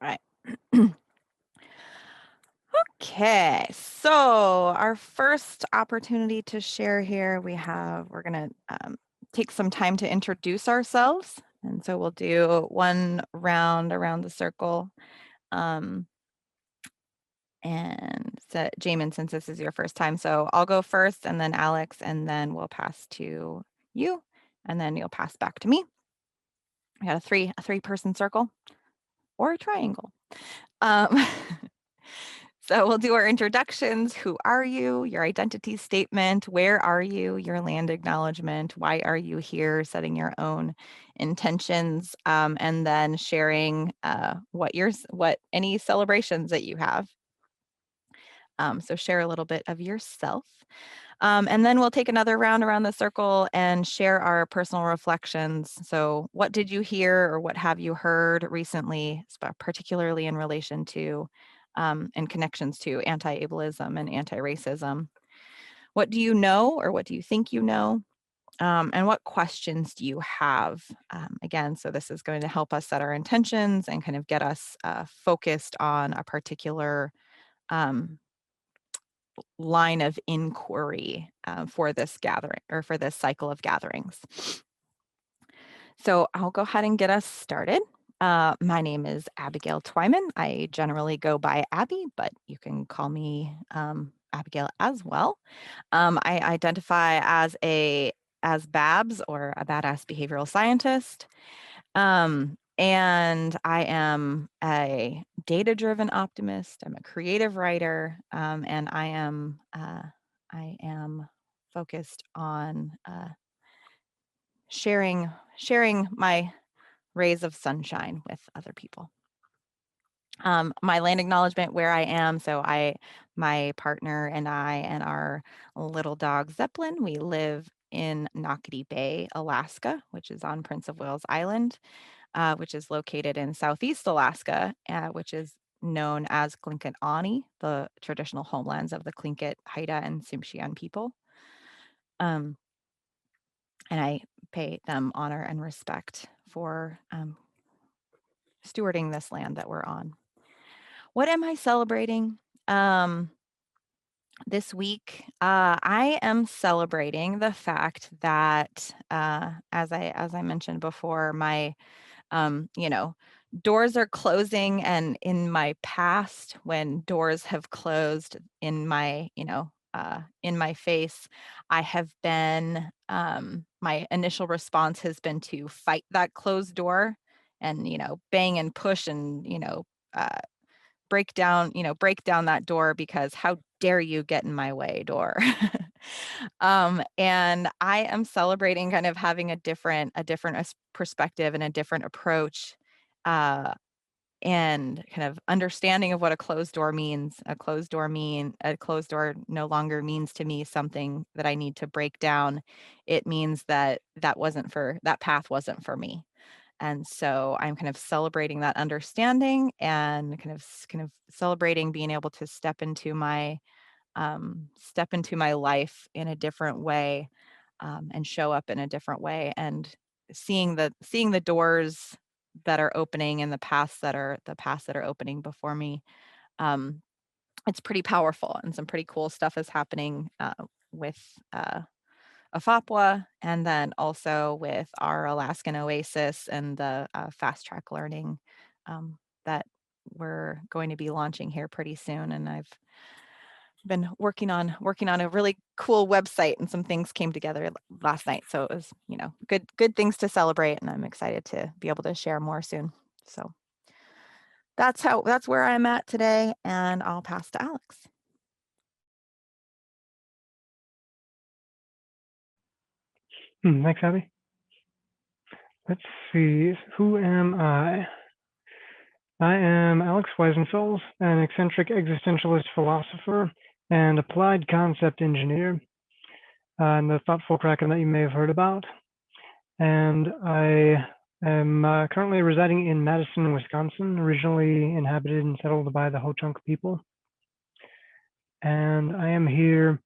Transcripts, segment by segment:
right. Okay, so our first opportunity to share here, we're going to take some time to introduce ourselves. And so we'll do one round around the circle. And so, Jamin, since this is your first time, so I'll go first and then Alex, and then we'll pass to you, and then you'll pass back to me. We got a three-person circle or a triangle. So we'll do our introductions. Who are you? Your identity statement. Where are you? Your land acknowledgement. Why are you here? Setting your own intentions, and then sharing what any celebrations that you have. So share a little bit of yourself. And then we'll take another round around the circle and share our personal reflections. So what did you hear or what have you heard recently, particularly in relation to and connections to anti-ableism and anti-racism? What do you know or what do you think you know? And what questions do you have? Again, so this is going to help us set our intentions and kind of get us focused on a particular line of inquiry for this gathering or for this cycle of gatherings. So I'll go ahead and get us started. My name is Abigail Twyman. I generally go by Abby, but you can call me Abigail as well. I identify as Babs, or a badass behavioral scientist. And I am a data-driven optimist. I'm a creative writer, and I am focused on sharing my rays of sunshine with other people. My land acknowledgement, where I am. So my partner and I and our little dog Zeppelin, we live in Knockety Bay, Alaska, which is on Prince of Wales Island, which is located in Southeast Alaska, which is known as Tlingit-Ani, the traditional homelands of the Tlingit, Haida, and Tsimshian people. And I pay them honor and respect for stewarding this land that we're on. What am I celebrating? This week, I am celebrating the fact that, as I mentioned before, my doors are closing, and in my past, when doors have closed in my face, I have been my initial response has been to fight that closed door and bang and push and break down that door, because how dare you get in my way, door. And I am celebrating kind of having a different perspective and a different approach, and kind of understanding of what a closed door means. A closed door no longer means to me something that I need to break down. It means that that path wasn't for me. And so I'm kind of celebrating that understanding and kind of celebrating being able to step into my life in a different way, and show up in a different way, and seeing the doors that are opening and the paths that are opening before me. It's pretty powerful, and some pretty cool stuff is happening with AFAPWA, and then also with our Alaskan Oasis and the fast track learning that we're going to be launching here pretty soon. And I've been working on a really cool website, and some things came together last night. So it was, good things to celebrate, and I'm excited to be able to share more soon. So that's where I'm at today, and I'll pass to Alex. Thanks, Abby. Let's see. Who am I? I am Alex Weisenfels, an eccentric existentialist philosopher and applied concept engineer, and the thoughtful kraken that you may have heard about. And I am currently residing in Madison, Wisconsin, originally inhabited and settled by the Ho-Chunk people. And I am here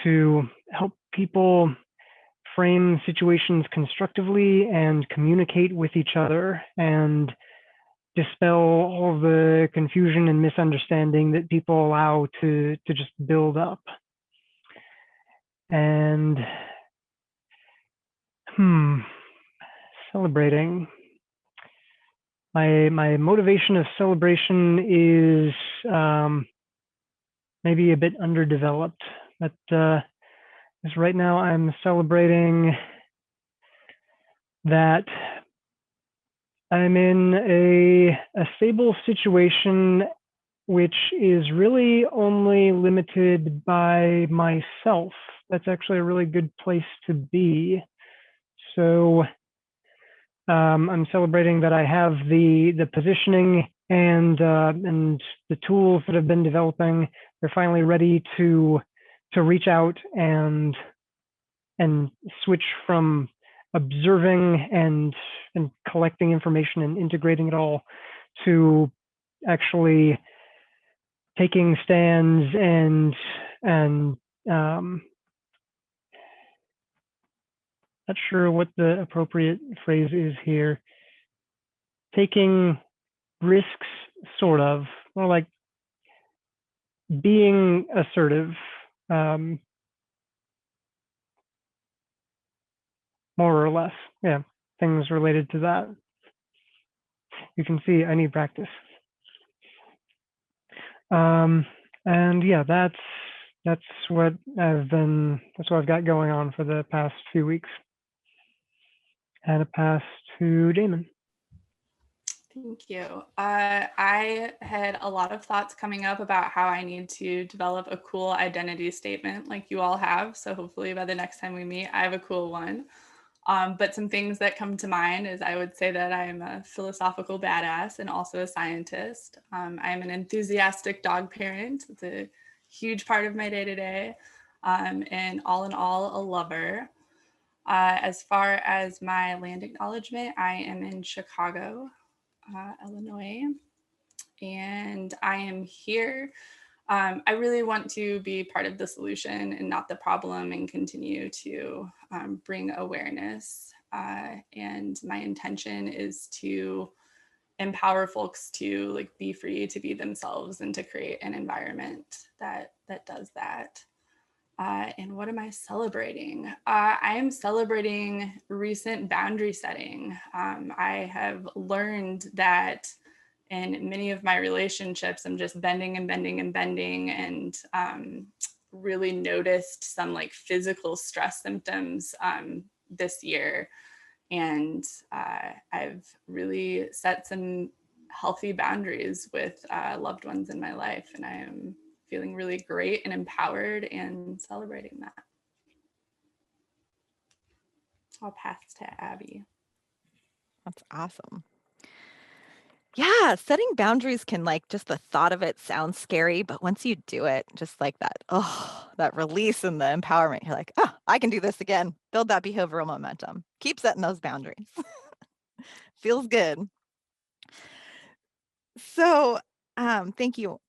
to help people frame situations constructively and communicate with each other, and dispel all the confusion and misunderstanding that people allow to just build up. And celebrating. My motivation of celebration is maybe a bit underdeveloped, but because right now I'm celebrating that I'm in a stable situation which is really only limited by myself. That's actually a really good place to be. So I'm celebrating that I have the positioning and the tools that have been developing. They're finally ready to reach out and switch from observing and collecting information and integrating it all to actually taking stands and not sure what the appropriate phrase is here. Taking risks, sort of, more like being assertive, more or less. Yeah, things related to that. You can see I need practice. And yeah, that's what I've got going on for the past few weeks. And a pass to Damon. Thank you. I had a lot of thoughts coming up about how I need to develop a cool identity statement like you all have. So hopefully by the next time we meet, I have a cool one. But some things that come to mind is I would say that I am a philosophical badass and also a scientist. I am an enthusiastic dog parent. It's a huge part of my day-to-day. And all in all, a lover. As far as my land acknowledgement, I am in Chicago, Illinois, and I am here. I really want to be part of the solution and not the problem and continue to bring awareness. And my intention is to empower folks to like be free to be themselves and to create an environment that does that. And what am I celebrating? I am celebrating recent boundary setting. I have learned that in many of my relationships, I'm just bending and bending and bending, and really noticed some like physical stress symptoms this year. And I've really set some healthy boundaries with loved ones in my life, and I am feeling really great and empowered and celebrating that. I'll pass to Abby. That's awesome. Yeah, setting boundaries can like just the thought of it sounds scary, but once you do it, just like that release and the empowerment, you're like, oh, I can do this again. Build that behavioral momentum. Keep setting those boundaries. Feels good. So thank you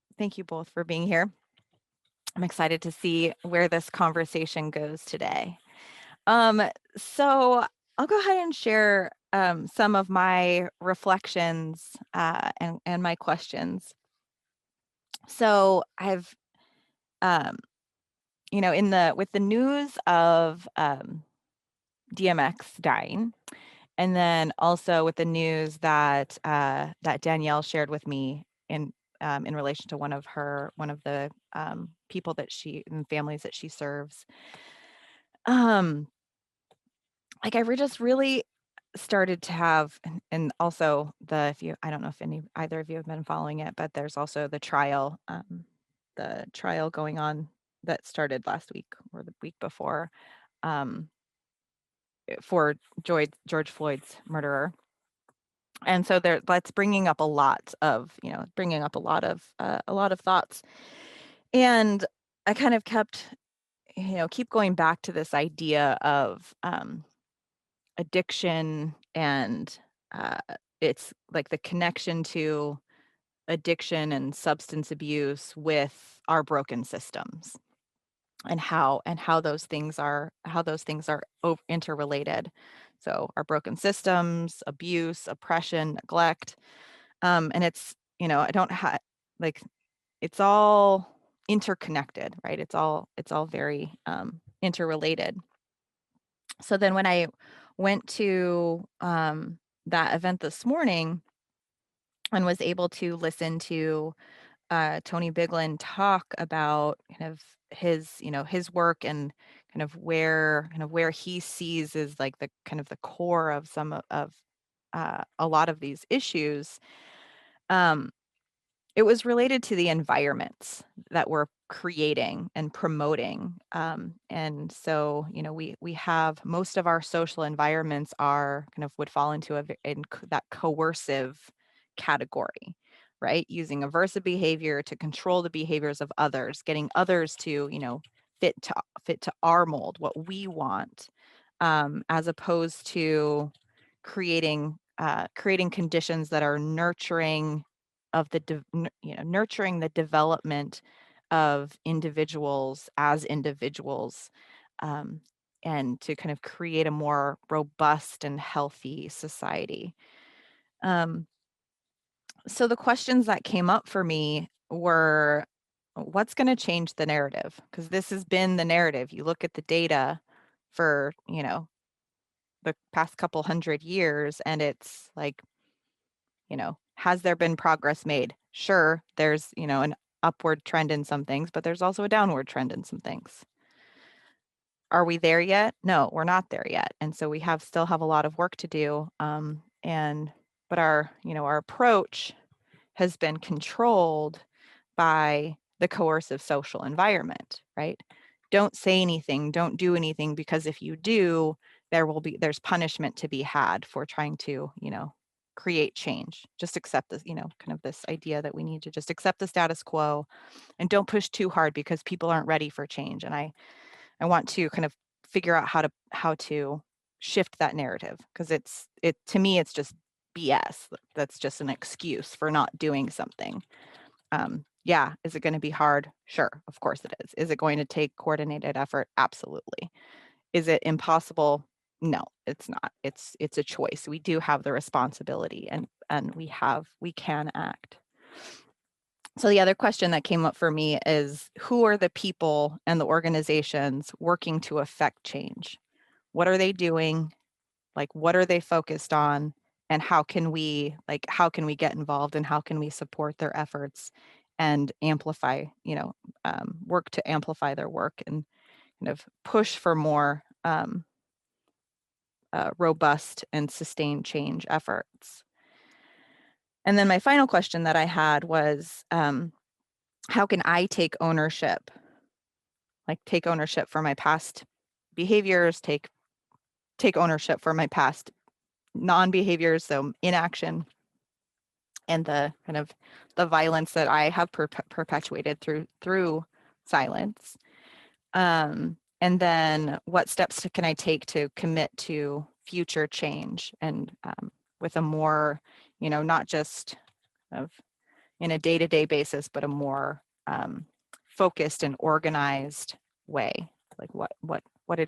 both for being here. I'm excited to see where this conversation goes today. So I'll go ahead and share some of my reflections and my questions. So I've, with the news of DMX dying, and then also with the news that that Danielle shared with me in relation to one of the people that and families that she serves. Like I just really started to have, and also I don't know if either of you have been following it, but there's also the trial going on that started last week or the week before for George Floyd's murderer. And so that's bringing up a lot of thoughts. And I kind of keep going back to this idea of addiction, and it's like the connection to addiction and substance abuse with our broken systems, and how those things are interrelated. So our broken systems, abuse, oppression, neglect, And it's, I don't have, like, it's all interconnected, right? It's all very interrelated. So then when I went to that event this morning and was able to listen to Tony Biglin talk about kind of his, his work and kind of where he sees is like the kind of the core of some of a lot of these issues. Um, it was related to the environments that we're creating and promoting. And so, we have most of our social environments are kind of would fall into that coercive category, right? Using aversive behavior to control the behaviors of others, getting others to, fit to our mold, what we want, as opposed to creating conditions that are nurturing of nurturing the development of individuals as individuals, um, and to kind of create a more robust and healthy society. Um, so the questions that came up for me were, what's going to change the narrative? Because this has been the narrative. You look at the data for, the past couple hundred years, and it's like, has there been progress made? Sure, there's, an upward trend in some things, but there's also a downward trend in some things. Are we there yet? No, we're not there yet. And so we still have a lot of work to do. But our approach has been controlled by the coercive social environment, right? Don't say anything, don't do anything, because if you do, there's punishment to be had for trying to, create change. Just accept this, kind of this idea that we need to just accept the status quo and don't push too hard because people aren't ready for change. And I want to kind of figure out how to shift that narrative, because to me, it's just BS. That's just an excuse for not doing something. Yeah, is it going to be hard? Sure, of course it is. Is it going to take coordinated effort? Absolutely. Is it impossible? No, it's not. It's a choice. We do have the responsibility, and we can act. So the other question that came up for me is, who are the people and the organizations working to affect change? What are they doing? Like, what are they focused on? And how can we get involved, and how can we support their efforts and amplify, work to amplify their work and kind of push for more robust and sustained change efforts? And then my final question that I had was, how can I take ownership? Like, take ownership for my past behaviors, take ownership for my past non-behaviors, so inaction, and the kind of the violence that I have perpetuated through silence. And then what steps can I take to commit to future change, and with a more, not just of in a day-to-day basis, but a more focused and organized way. Like, what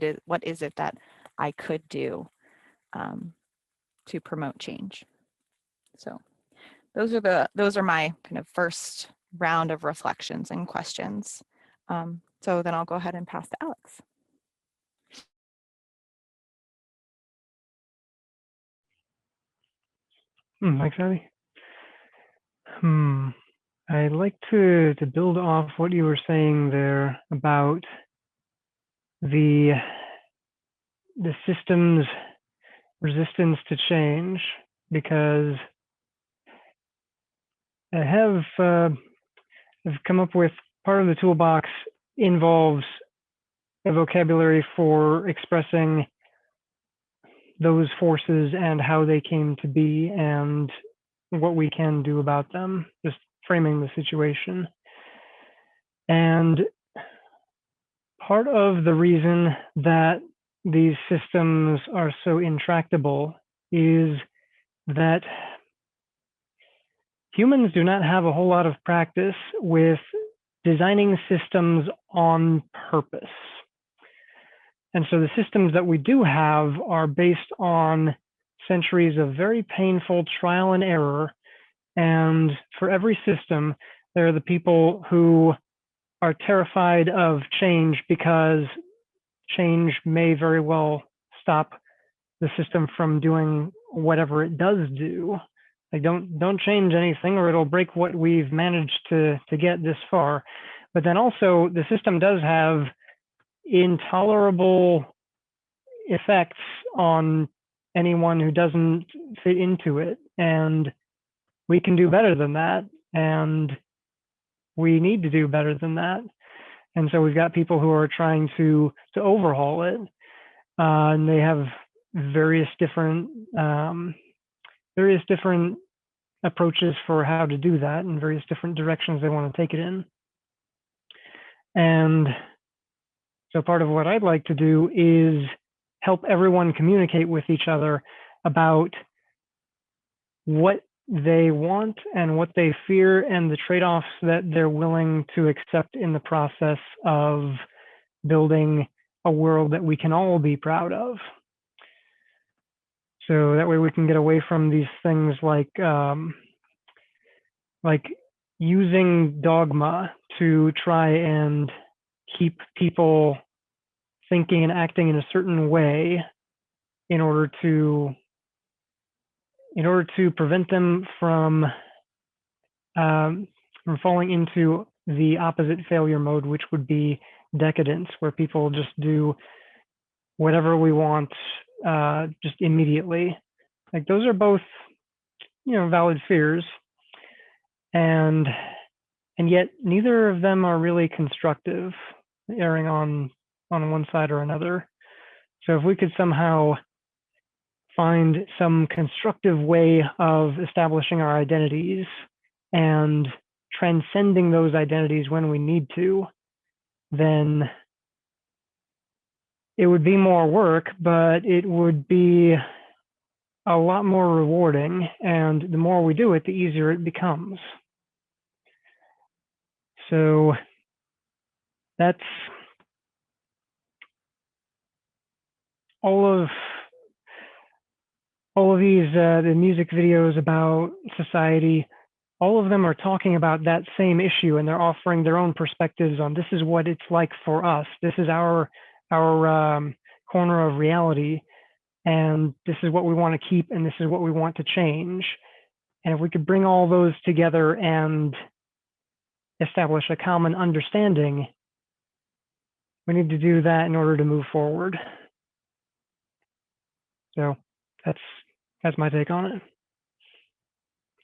is it that I could do to promote change? So those are my kind of first round of reflections and questions. So then I'll go ahead and pass to Alex. Thanks, Abby. I'd like to build off what you were saying there about the system's resistance to change, because I've come up with part of the toolbox involves a vocabulary for expressing those forces and how they came to be and what we can do about them, just framing the situation. And part of the reason that these systems are so intractable is that humans do not have a whole lot of practice with designing systems on purpose. And so the systems that we do have are based on centuries of very painful trial and error And for every system, there are the people who are terrified of change because change may very well stop the system from doing whatever it does do. Like don't change anything or it'll break what we've managed to get this far. But then also the system does have intolerable effects on anyone who doesn't fit into it. And we can do better than that. And we need to do better than that. And so we've got people who are trying to overhaul it. And they have various different approaches for how to do that and various different directions they want to take it in. And so part of what I'd like to do is help everyone communicate with each other about what they want and what they fear and the trade-offs that they're willing to accept in the process of building a world that we can all be proud of. So that way we can get away from these things like using dogma to try and keep people thinking and acting in a certain way in order to prevent them from falling into the opposite failure mode, which would be decadence, where people just do whatever we want just immediately. Like those are both, valid fears, and yet neither of them are really constructive, erring on one side or another. So if we could somehow find some constructive way of establishing our identities and transcending those identities when we need to, then it would be more work, but it would be a lot more rewarding. And the more we do it, the easier it becomes. So that's all of these the music videos about society. All of them are talking about that same issue, and they're offering their own perspectives on this is what it's like for us. This is our corner of reality, and this is what we want to keep, and this is what we want to change. And if we could bring all those together and establish a common understanding, we need to do that in order to move forward. So that's my take on it.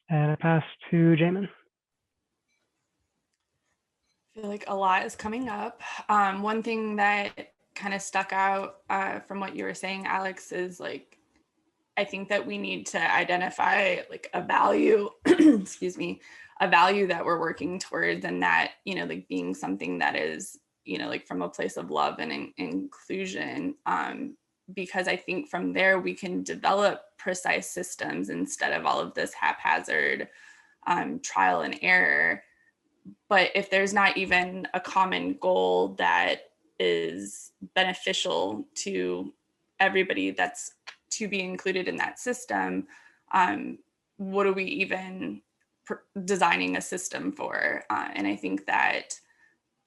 And I pass to Jamin. I feel like a lot is coming up. One thing that kind of stuck out from what you were saying, Alex, is like, I think that we need to identify like a value, excuse me, a value that we're working towards, and that, like being something that is, like from a place of love and inclusion. Because I think from there we can develop precise systems instead of all of this haphazard trial and error. But if there's not even a common goal that is beneficial to everybody that's to be included in that system, what are we even designing a system for? And I think that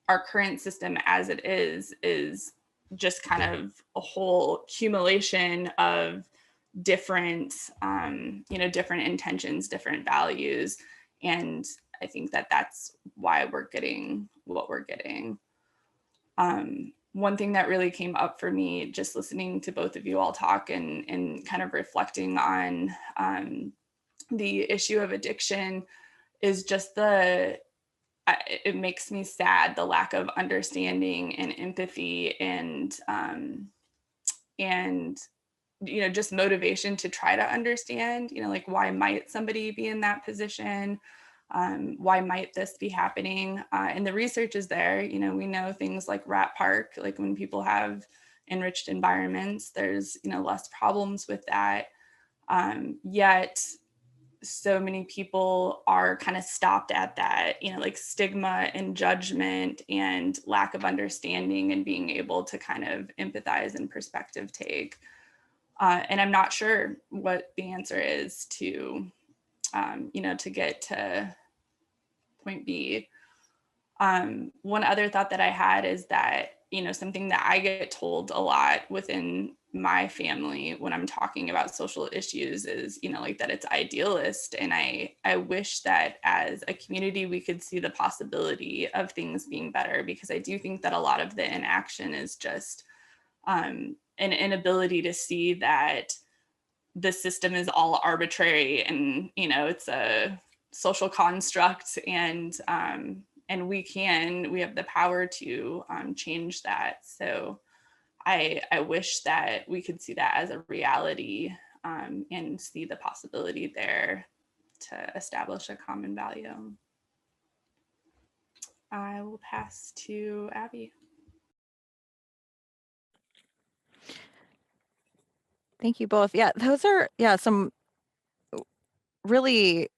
our current system as it is just kind of a whole accumulation of different, different intentions, different values. And I think that that's why we're getting what we're getting. One thing that really came up for me just listening to both of you all talk and kind of reflecting on the issue of addiction is just it makes me sad, the lack of understanding and empathy and just motivation to try to understand, like why might somebody be in that position? Why might this be happening? And the research is there. We know things like Rat Park, like when people have enriched environments, there's, less problems with that. Yet so many people are kind of stopped at that, like stigma and judgment and lack of understanding and being able to kind of empathize and perspective take. And I'm not sure what the answer is to to get to point B. One other thought that I had is that, something that I get told a lot within my family when I'm talking about social issues is, like that it's idealist. And I wish that as a community, we could see the possibility of things being better, because I do think that a lot of the inaction is just an inability to see that the system is all arbitrary and, it's a social construct, and we have the power to change that. So I wish that we could see that as a reality, and see the possibility there to establish a common value. I will pass to Abby. Thank you both. Yeah, those are some really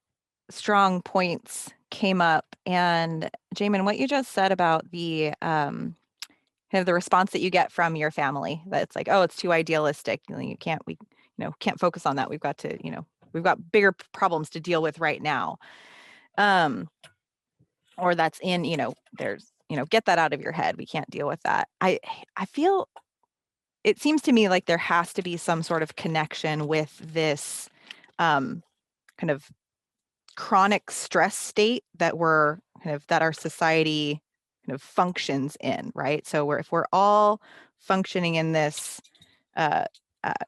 strong points came up. And Jamin, what you just said about the kind of the response that you get from your family, that it's like, oh, it's too idealistic. We can't focus on that. We've got to, we've got bigger problems to deal with right now. Or that's in, there's, get that out of your head. We can't deal with that. I feel, it seems to me like there has to be some sort of connection with this kind of chronic stress state that that our society kind of functions in, right? So if we're all functioning in this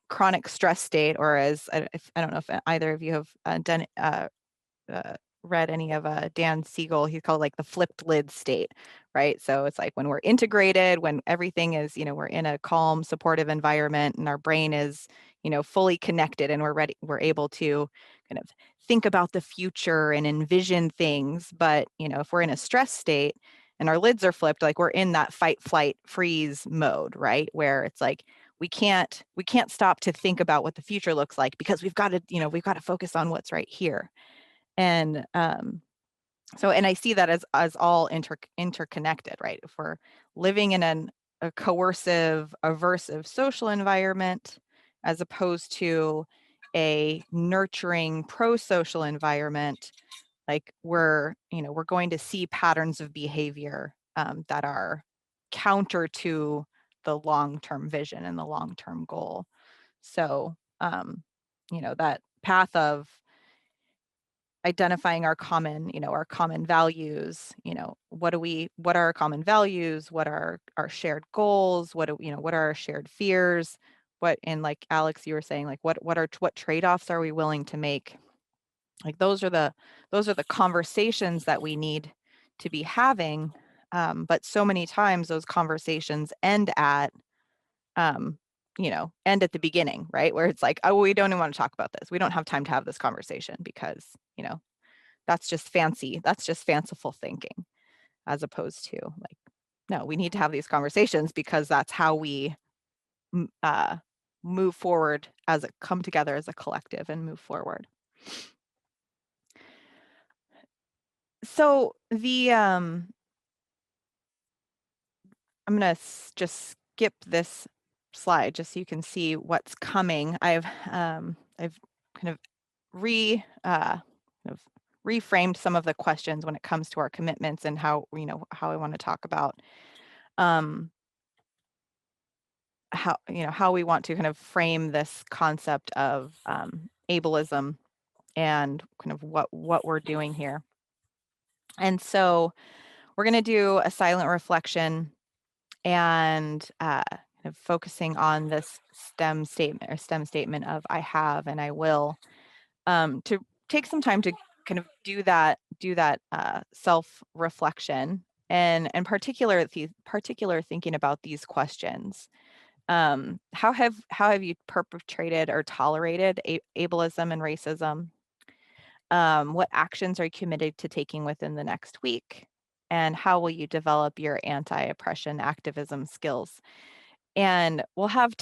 chronic stress state, or as I don't know if either of you have done read any of Dan Siegel, he called like the flipped lid state, right? So it's like when we're integrated, when everything is, we're in a calm, supportive environment and our brain is, fully connected, and we're able to kind of think about the future and envision things. But, if we're in a stress state and our lids are flipped, like we're in that fight, flight, freeze mode, right? Where it's like, we can't stop to think about what the future looks like, because we've got to focus on what's right here. And and I see that as all interconnected, right? If we're living in a coercive, aversive social environment, as opposed to a nurturing, pro-social environment, like we're going to see patterns of behavior that are counter to the long-term vision and the long-term goal. So, that path of identifying our common values, what are our common values, what are our shared goals, what are our shared fears, and like Alex, you were saying, like what trade-offs are we willing to make? Like those are the conversations that we need to be having. But so many times those conversations end at the beginning, right? Where it's like, oh, we don't even want to talk about this. We don't have time to have this conversation because, that's just fanciful thinking, as opposed to like, no, we need to have these conversations because that's how we move forward, come together as a collective and move forward. So I'm going to just skip this slide just so you can see what's coming. I've kind of reframed some of the questions when it comes to our commitments and how I want to talk about how we want to kind of frame this concept of ableism and kind of what we're doing here. And so we're going to do a silent reflection and kind of focusing on this STEM statement of I have and I will, to take some time to kind of do that self-reflection and particular thinking about these questions. How have you perpetrated or tolerated ableism and racism? What actions are you committed to taking within the next week? And how will you develop your anti-oppression activism skills? And we'll have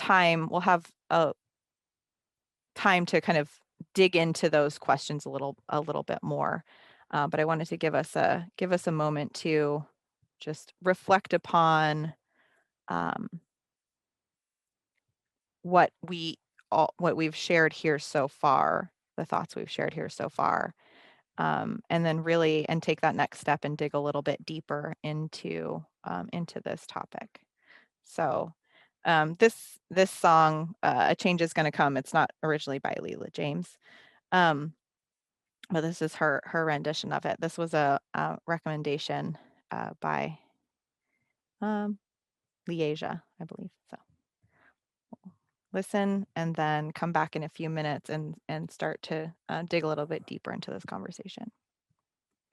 a time to kind of dig into those questions a little bit more. But I wanted to give us a moment to just reflect upon what we've shared here so far. the thoughts we've shared here so far. And then really, and take that next step and dig a little bit deeper into this topic. So this song, A Change Is Gonna Come, it's not originally by Leela James, but this is her rendition of it. This was a recommendation by Leasia, I believe. So listen and then come back in a few minutes and start to dig a little bit deeper into this conversation.